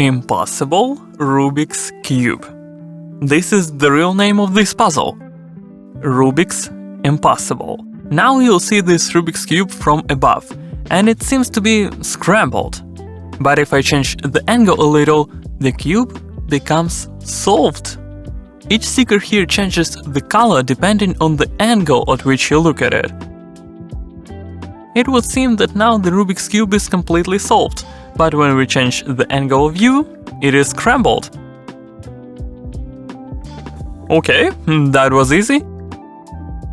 Impossible Rubik's Cube. This is the real name of this puzzle. Rubik's Impossible. Now you'll see this Rubik's Cube from above, and it seems to be scrambled. But if I change the angle a little, the cube becomes solved. Each sticker here changes the color depending on the angle at which you look at it. It would seem that now the Rubik's Cube is completely solved, but when we change the angle of view, it is scrambled. Okay, that was easy.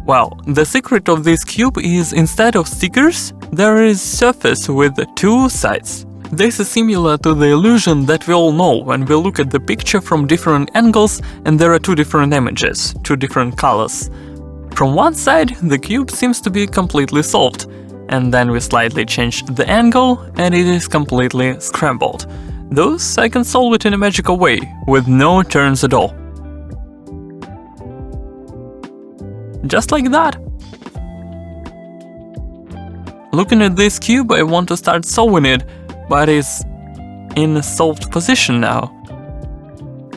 Well, the secret of this cube is instead of stickers, there is surface with two sides. This is similar to the illusion that we all know when we look at the picture from different angles and there are two different images, two different colors. From one side, the cube seems to be completely solved, and then we slightly change the angle and it is completely scrambled. Thus, I can solve it in a magical way, with no turns at all. Just like that. Looking at this cube, I want to start solving it, but it's in a solved position now.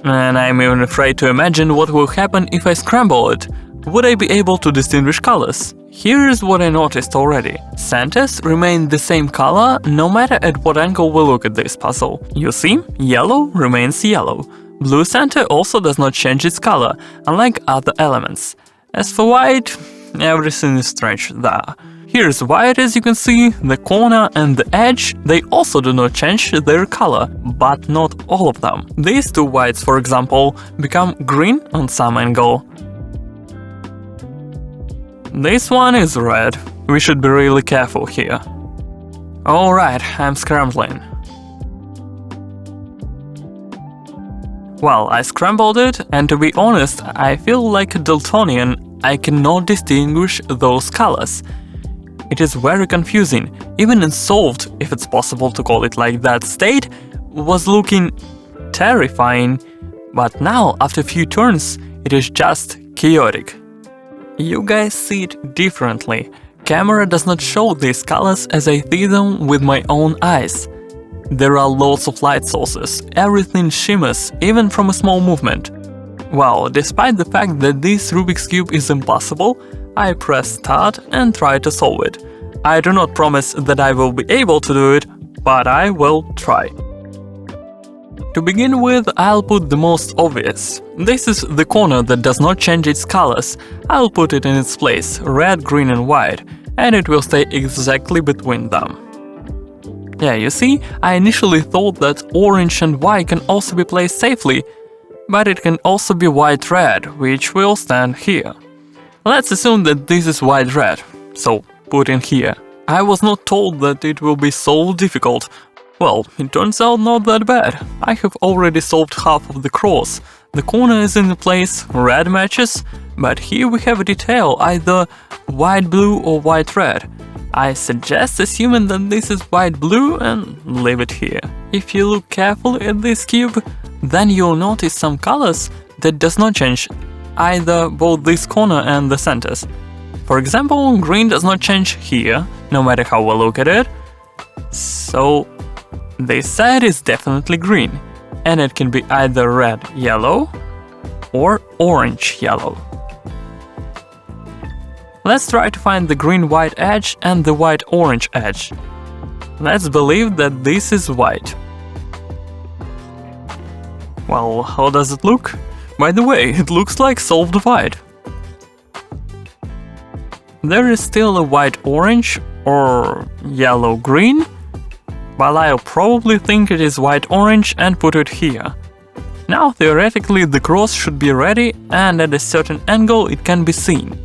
And I'm even afraid to imagine what will happen if I scramble it. Would I be able to distinguish colors? Here is what I noticed already. Centers remain the same color no matter at what angle we look at this puzzle. You see, yellow remains yellow. Blue center also does not change its color, unlike other elements. As for white, everything is strange there. Here's white, as you can see, the corner and the edge, they also do not change their color, but not all of them. These two whites, for example, become green on some angle. This one is red. We should be really careful here. Alright, I'm scrambling. Well, I scrambled it, and to be honest, I feel like a Daltonian. I cannot distinguish those colors. It is very confusing. Even in solved, if it's possible to call it like that, state was looking terrifying. But now, after a few turns, it is just chaotic. You guys see it differently. Camera does not show these colors as I see them with my own eyes. There are lots of light sources, everything shimmers, even from a small movement. Well, despite the fact that this Rubik's Cube is impossible, I press start and try to solve it. I do not promise that I will be able to do it, but I will try. To begin with, I'll put the most obvious. This is the corner that does not change its colors. I'll put it in its place, red, green and white, and it will stay exactly between them. Yeah, you see, I initially thought that orange and white can also be placed safely, but it can also be white-red, which will stand here. Let's assume that this is white-red, so put in here. I was not told that it will be so difficult. Well, it turns out not that bad. I have already solved half of the cross. The corner is in place, red matches, but here we have a detail, either white-blue or white-red. I suggest assuming that this is white-blue and leave it here. If you look carefully at this cube, then you'll notice some colors that does not change, either both this corner and the centers. For example, green does not change here, no matter how we look at it. So this side is definitely green, and it can be either red-yellow or orange-yellow. Let's try to find the green-white edge and the white-orange edge. Let's believe that this is white. Well, how does it look? By the way, it looks like solved white. There is still a white-orange or yellow-green, but I'll probably think it is white-orange and put it here. Now, theoretically, the cross should be ready, and at a certain angle it can be seen.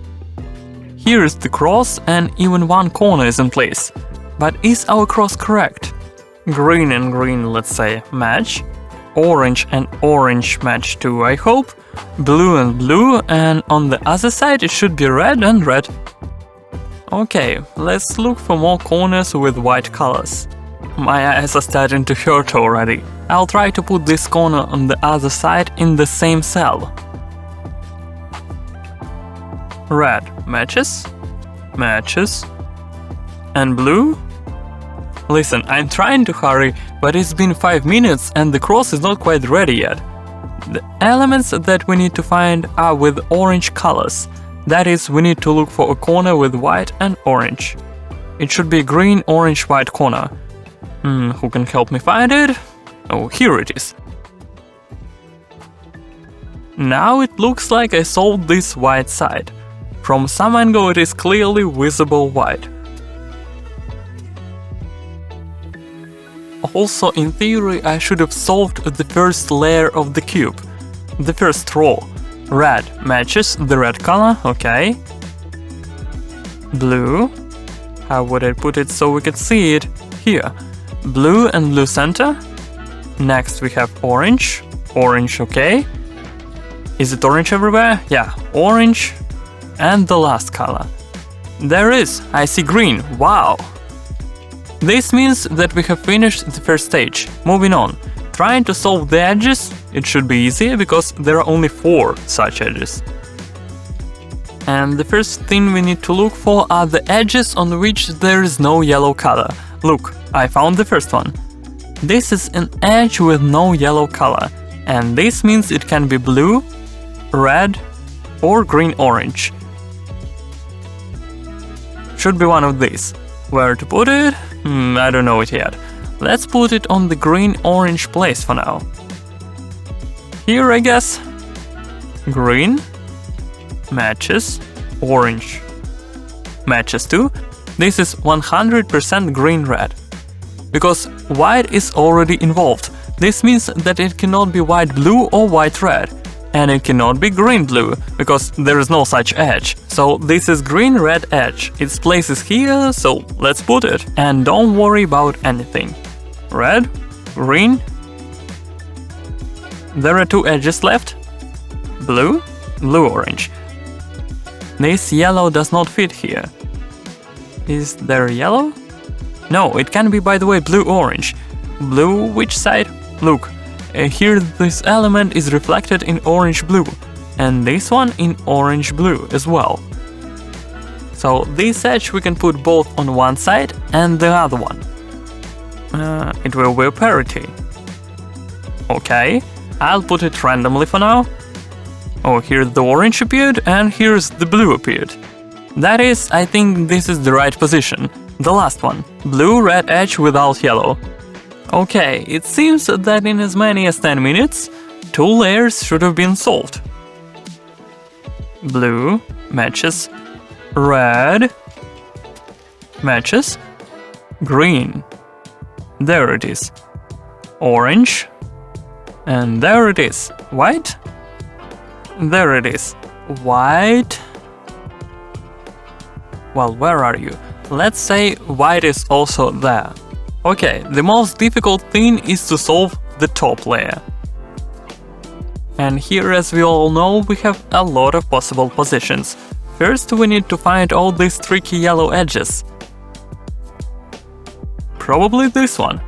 Here is the cross, and even one corner is in place. But is our cross correct? Green and green, let's say, match. Orange and orange match too, I hope. Blue and blue, and on the other side it should be red and red. Okay, let's look for more corners with white colors. My eyes are starting to hurt already. I'll try to put this corner on the other side in the same cell. Red matches, matches, and blue, Listen, I'm trying to hurry, but it's been 5 minutes and the cross is not quite ready yet. The elements that we need to find are with orange colors. That is, we need to look for a corner with white and orange. It should be a green, orange, white corner. Who can help me find it? Oh, here it is. Now it looks like I solved this white side. From some angle it is clearly visible white. Also, in theory, I should have solved the first layer of the cube. The first row. Red matches the red color, okay. Blue. How would I put it so we could see it? Here. Blue and blue center. Next we have orange. Orange, okay. Is it orange everywhere? Yeah, orange. And the last color. There is, I see green, wow! This means that we have finished the first stage. Moving on. Trying to solve the edges, it should be easier because there are only 4 such edges. And the first thing we need to look for are the edges on which there is no yellow color. Look, I found the first one. This is an edge with no yellow color, and this means it can be blue, red, or green-orange. Should be one of these. Where to put it? I don't know it yet. Let's put it on the green-orange place for now. Here, I guess. Green. Matches. Orange. Matches too. This is 100% green-red. Because white is already involved. This means that it cannot be white-blue or white-red. And it cannot be green-blue, because there is no such edge. So this is green-red edge. Its place is here, so let's put it. And don't worry about anything. Red, green. There are 2 edges left. Blue, blue-orange. This yellow does not fit here. Is there yellow? No, it can be, by the way, blue-orange. Blue, which side? Look. Here this element is reflected in orange-blue, and this one in orange-blue as well. So this edge we can put both on one side and the other one. It will be a parity. Okay, I'll put it randomly for now. Oh, here's the orange appeared and here's the blue appeared. That is, I think this is the right position. The last one. Blue-red edge without yellow. Okay, it seems that in as many as 10 minutes, 2 layers should have been solved. Blue matches red, matches green. There it is. Orange, and there it is. White, there it is. White. Well, where are you? Let's say white is also there. Okay, the most difficult thing is to solve the top layer. And here, as we all know, we have a lot of possible positions. First, we need to find all these tricky yellow edges. Probably this one.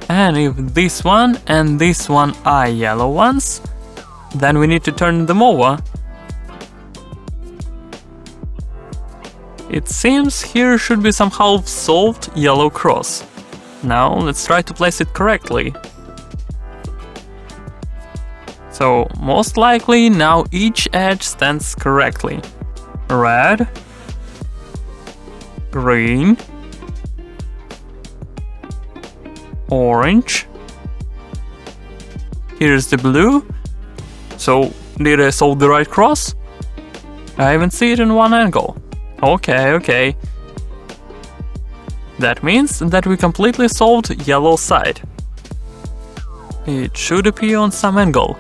And if this one and this one are yellow ones, then we need to turn them over. It seems here should be some half-solved yellow cross. Now let's try to place it correctly. So most likely now each edge stands correctly. Red, green, orange. Here's the blue. So did I solve the right cross? I even see it in one angle. Okay. That means that we completely solved yellow side. It should appear on some angle.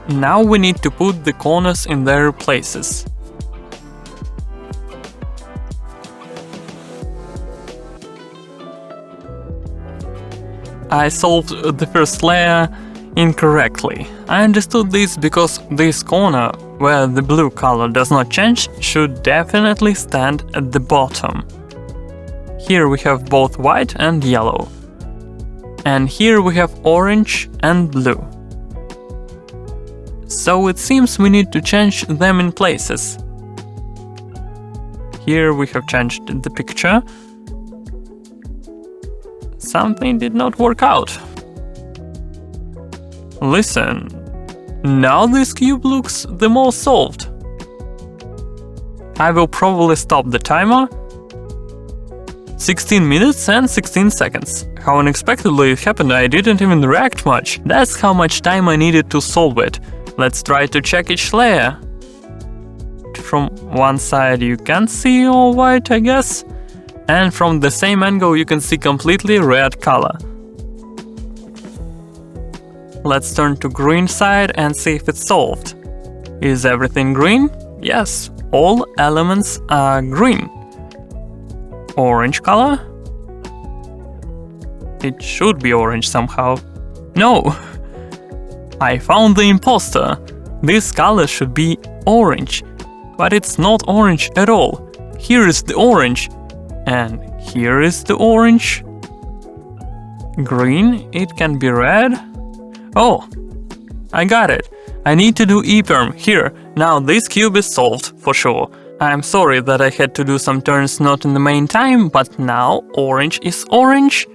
Now we need to put the corners in their places. I solved the first layer incorrectly. I understood this because this corner, where the blue color does not change, should definitely stand at the bottom. Here we have both white and yellow. And here we have orange and blue. So it seems we need to change them in places. Here we have changed the picture. something did not work out. Listen, now this cube looks the most solved. I will probably stop the timer. 16 minutes and 16 seconds. How unexpectedly it happened, I didn't even react much. That's how much time I needed to solve it. Let's try to check each layer. From one side you can see all white, I guess. And from the same angle you can see completely red color. Let's turn to green side and see if it's solved. Is everything green? Yes, all elements are green. Orange color? It should be orange somehow. No! I found the imposter. This color should be orange, but it's not orange at all. Here is the orange, and here is the orange. Green, it can be red. Oh, I got it. I need to do EPERM here. Now this cube is solved for sure. I'm sorry that I had to do some turns not in the main time, but now orange is orange,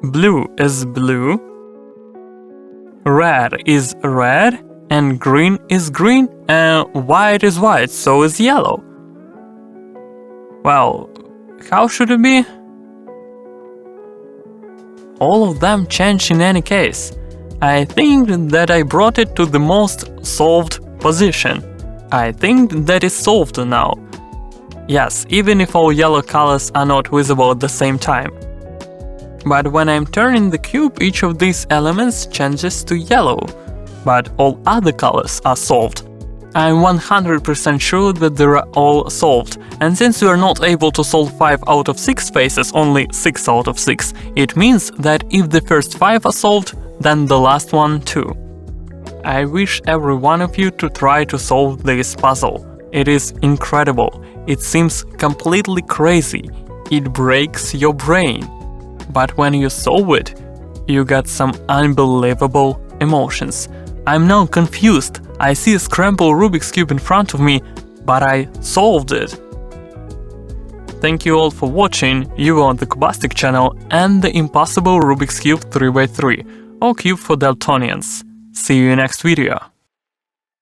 blue is blue, red is red, and green is green, and white is white, so is yellow. Well, how should it be? All of them changed in any case. I think that I brought it to the most solved position. I think that is solved now. Yes, even if all yellow colors are not visible at the same time. But when I'm turning the cube, each of these elements changes to yellow. But all other colors are solved. I'm 100% sure that they are all solved. And since we are not able to solve 5 out of 6 spaces, only 6 out of 6, it means that if the first 5 are solved, then the last one too. I wish every one of you to try to solve this puzzle. It is incredible. It seems completely crazy. It breaks your brain. But when you solve it, you get some unbelievable emotions. I'm now confused. I see a scrambled Rubik's Cube in front of me, but I solved it. Thank you all for watching. You are on the Cubastic channel and the Impossible Rubik's Cube 3x3, or Cube for Daltonians. See you in next video.